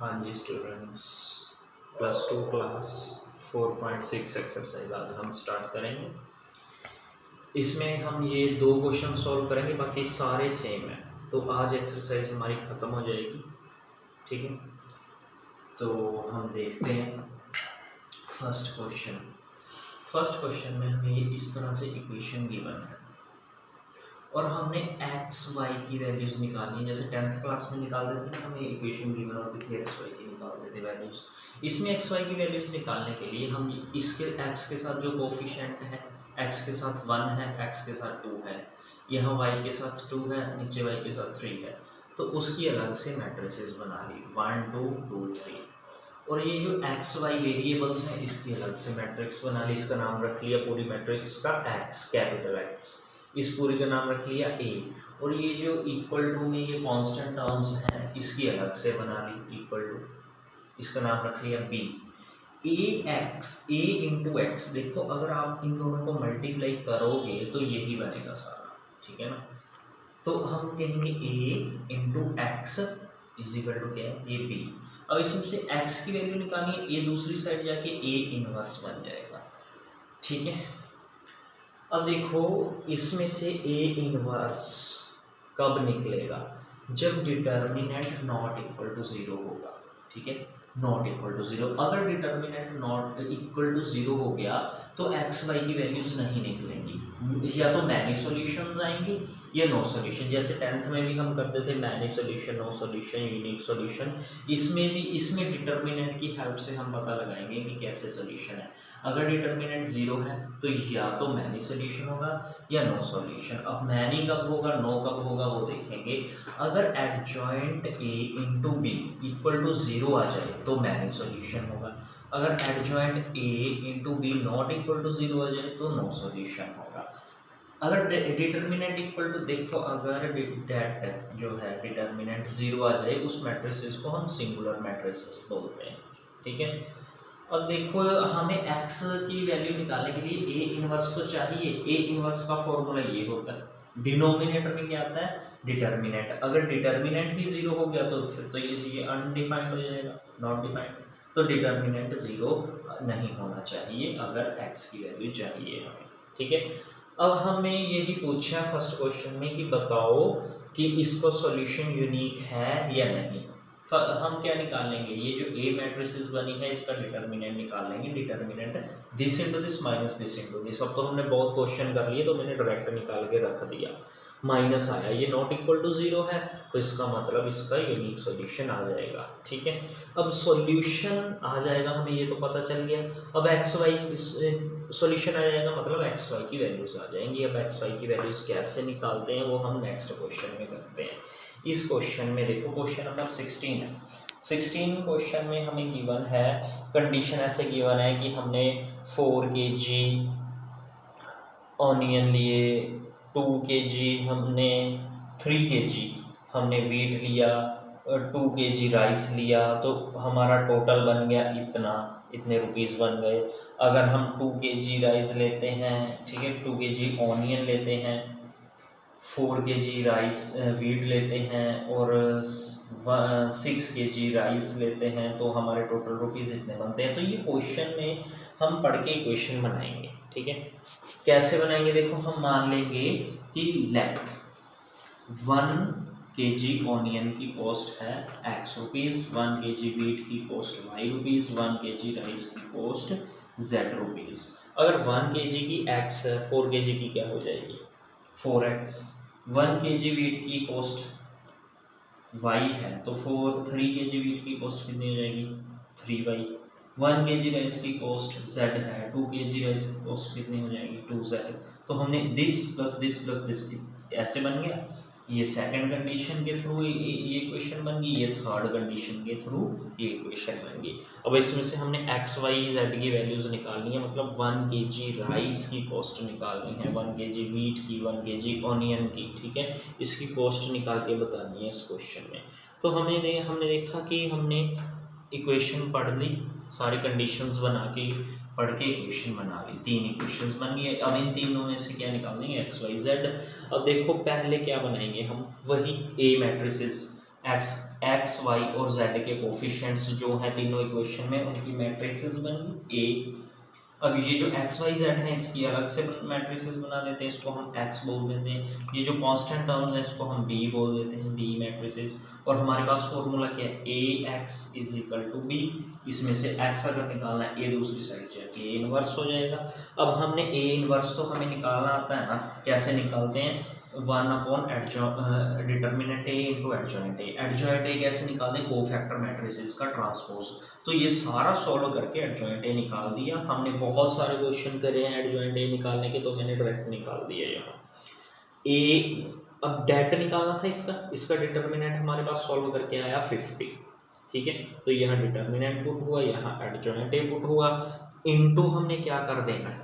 हाँ जी students, +2 class 4.6 exercise आज हम स्टार्ट करेंगे। इसमें हम ये 2 क्वेश्चन सॉल्व करेंगे, बाकी सारे सेम हैं। तो आज एक्सरसाइज हमारी ख़त्म हो जाएगी, ठीक है। तो हम देखते हैं फर्स्ट क्वेश्चन में हमें इस तरह से इक्वेशन गिवन है और हमने एक्स वाई की वैल्यूज़ निकालनी है। जैसे 10th क्लास में निकाल देते हैं, हमें इक्वेशन गिवन होती थी एक्स वाई की, निकाल देते वैल्यूज़। इसमें एक्स वाई की वैल्यूज़ निकालने के लिए हम इसके एक्स के साथ जो कोफिशिएंट है, एक्स के साथ 1 है, एक्स के साथ 2 है, यहाँ वाई के साथ 2 है, नीचे वाई के साथ 3 है, तो उसकी अलग से मैट्रिसेस बना ली 1 2 2 3। और ये जो एक्स वाई वेरिएबल्स हैं इसकी अलग से मैट्रिक्स बना ली, इसका नाम रख लिया पूरी मैट्रिक्स का एक्स, कैपिटल एक्स। इस पूरी का नाम रख लिया ए। और ये जो इक्वल टू में ये कांस्टेंट टर्म्स हैं इसकी अलग से बना ली इक्वल टू, इसका नाम रख लिया बी। ए इंटू एक्स, देखो अगर आप इन दोनों को मल्टीप्लाई करोगे तो यही बनेगा सारा, ठीक है ना। तो हम कहेंगे A into X is equal to क्या है, ये बी। अब इसमें से एक्स की वैल्यू निकालनी है, ये दूसरी साइड जाके ए इनवर्स बन जाएगा, ठीक है। अब देखो इसमें से ए इनवर्स कब निकलेगा, जब डिटर्मिनेंट नॉट इक्वल टू 0 होगा, ठीक है, नॉट इक्वल टू 0। अगर डिटर्मिनेंट नॉट इक्वल टू 0 हो गया तो एक्स वाई की वैल्यूज नहीं निकलेंगी, या तो मैनी सॉल्यूशन आएंगी या नो सॉल्यूशन। जैसे 10th में भी हम करते थे many solution, no solution, unique solution. इसमें डिटर्मिनेंट की हेल्प से हम पता लगाएंगे कि कैसे सॉल्यूशन है। अगर डिटर्मिनेंट 0 है तो या तो मैनी सॉल्यूशन होगा या नो सॉल्यूशन। अब मैनी कब होगा, नो कब होगा वो देखेंगे। अगर adjoint A into B equal to 0 आ जाए तो मैनी सॉल्यूशन होगा। अगर adjoint A into B not equal to 0 आ जाए तो नो सॉल्यूशन होगा। अगर डिटर्मिनेंट इक्वल टू, देखो अगर डेट जो है डिटर्मिनेंट 0 आ जाए उस मैट्रिसेस को हम सिंगुलर मैट्रिसेस बोलते हैं, ठीक है। अब देखो हमें x की वैल्यू निकालने के लिए ए इनवर्स तो चाहिए। ए इनवर्स का फॉर्मूला ये होता है, डिनोमिनेटर में क्या आता है, डिटर्मिनेंट। अगर डिटर्मिनेंट ही 0 हो गया तो फिर तो ये अनडिफाइंड हो जाएगा, नॉट डिफाइंड। तो डिटर्मिनेंट 0 नहीं होना चाहिए अगर x की वैल्यू चाहिए हमें, ठीक है। अब हमें यही पूछा फर्स्ट क्वेश्चन में कि बताओ कि इसका सॉल्यूशन यूनिक है या नहीं। हम क्या निकाल लेंगे, ये जो ए मैट्रिसेस बनी है इसका डिटर्मिनेंट निकाल लेंगे। Determinant this into this minus this into this. अब तो हमने बहुत क्वेश्चन कर लिए तो मैंने डायरेक्ट निकाल के रख दिया। माइनस आया, ये नॉट इक्वल टू 0 है तो इसका मतलब इसका यूनिक सॉल्यूशन आ जाएगा, ठीक है। अब सॉल्यूशन आ जाएगा हमें, ये तो पता चल गया। अब एक्स वाई सॉल्यूशन आ जाएगा, मतलब एक्स वाई की वैल्यूज आ जाएंगी। अब एक्स वाई की वैल्यूज कैसे निकालते हैं वो हम नेक्स्ट क्वेश्चन में करते हैं। इस क्वेश्चन में देखो क्वेश्चन नंबर 16 है। 16 क्वेश्चन में हमें गिवन है, कंडीशन ऐसे गिवन है कि हमने 4 kg ऑनियन लिए, 2 kg हमने 3 kg हमने वीट लिया और 2 kg राइस लिया, तो हमारा टोटल बन गया इतने रुपीस बन गए। अगर हम 2 kg राइस लेते हैं, ठीक है, 2 kg ऑनियन लेते हैं, 4 kg राइस वीट लेते हैं और 6 kg राइस लेते हैं, तो हमारे टोटल रुपीस इतने बनते हैं। तो ये क्वेश्चन में हम पढ़ के इक्वेशन बनाएंगे, ठीक है। कैसे बनाएंगे, देखो हम मान लेंगे कि लेट 1 kg ऑनियन की कॉस्ट है x रुपीज़, 1 kg वीट की cost y rupees, 1 kg rice की कॉस्ट z रुपीज़। अगर 1 kg की x है, 4 kg की क्या हो जाएगी 4x। 1 kg वीट की कॉस्ट y है तो 3 kg वीट की कॉस्ट कितनी हो जाएगी 3y। 1 kg राइस की कॉस्ट z है, 2 kg राइस की कॉस्ट कितनी हो जाएगी 2z। तो हमने दिस प्लस दिस ऐसे बन गया। ये सेकंड कंडीशन के थ्रू ये इक्वेशन बन गई, ये थर्ड कंडीशन के थ्रू ये इक्वेशन बन गई। अब इसमें से हमने x y z की वैल्यूज निकालनी है, मतलब 1 kg राइस की कॉस्ट निकालनी है, 1 kg वीट की, 1 kg ऑनियन की, ठीक है। इसकी कॉस्ट निकाल के बतानी है इस क्वेश्चन में। तो हमने देखा कि हमने इक्वेशन पढ़ ली, सारी कंडीशंस बना के पढ़ के इक्वेशन बना ली, 3 इक्वेशंस बन गई। अब इन तीनों में से क्या निकाल देंगे एक्स वाई जेड। अब देखो पहले क्या बनाएंगे हम, वही ए मैट्रिसेस एक्स वाई और जेड के कोफिशिएंट्स जो हैं तीनों इक्वेशन में उनकी मैट्रिसेस बनी ए। अब ये जो एक्स वाई जेड है इसकी अलग से मैट्रिसेस बना देते हैं, इसको हम एक्स बोल देते हैं। ये जो कांस्टेंट टर्म्स है इसको हम बी बोल देते हैं, बी मैट्रिसेस। और हमारे पास फॉर्मूला क्या है, A X is equal to B. इसमें से एक्स अगर निकालना है, ए दूसरी साइड जाके ए इनवर्स हो जाएगा। अब हमने ए इनवर्स तो हमें निकालना आता है ना, कैसे निकालते हैं, one by determinant A into adjoint A. Adjoint A कैसे निकालते हैं, कोफैक्टर मैट्रिसेस का ट्रांसपोज। तो ये सारा सॉल्व करके एडजॉइंट ए निकाल दिया हमने। बहुत सारे क्वेश्चन करे हैं एडजॉइंट ए निकालने के, तो मैंने डायरेक्ट निकाल दिया यहाँ ए। अब डेट निकालना था इसका डिटर्मिनेंट हमारे पास सॉल्व करके आया 50, ठीक है। तो यहाँ डिटर्मिनेंट पुट हुआ, यहाँ एडजॉइंट ए पुट हुआ, इनटू हमने क्या कर देना है,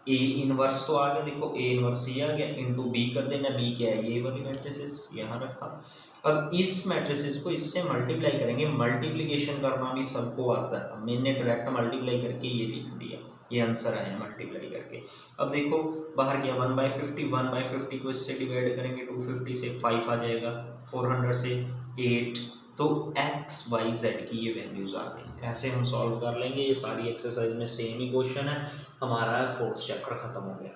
ए इनवर्स तो आ गया, देखो ए इनवर्स ये आ गया, इनटू बी कर देना। बी क्या है, ये वाली मैट्रिसेस यहाँ रखा। अब इस मैट्रिसेस को इससे मल्टीप्लाई करेंगे, मल्टीप्लिकेशन करना भी सबको आता है, मैंने डायरेक्ट मल्टीप्लाई करके ये लिख दिया, ये आंसर आया मल्टीप्लाई करके। अब देखो बाहर गया 1/50, 1/50 को इससे डिवाइड करेंगे 250 से 5 आ जाएगा, 400 से 8, तो एक्स वाई जेड की ये वैल्यूज आ गई। ऐसे हम सॉल्व कर लेंगे। ये सारी एक्सरसाइज में सेम ही क्वेश्चन है, हमारा 4th चैप्टर खत्म हो गया।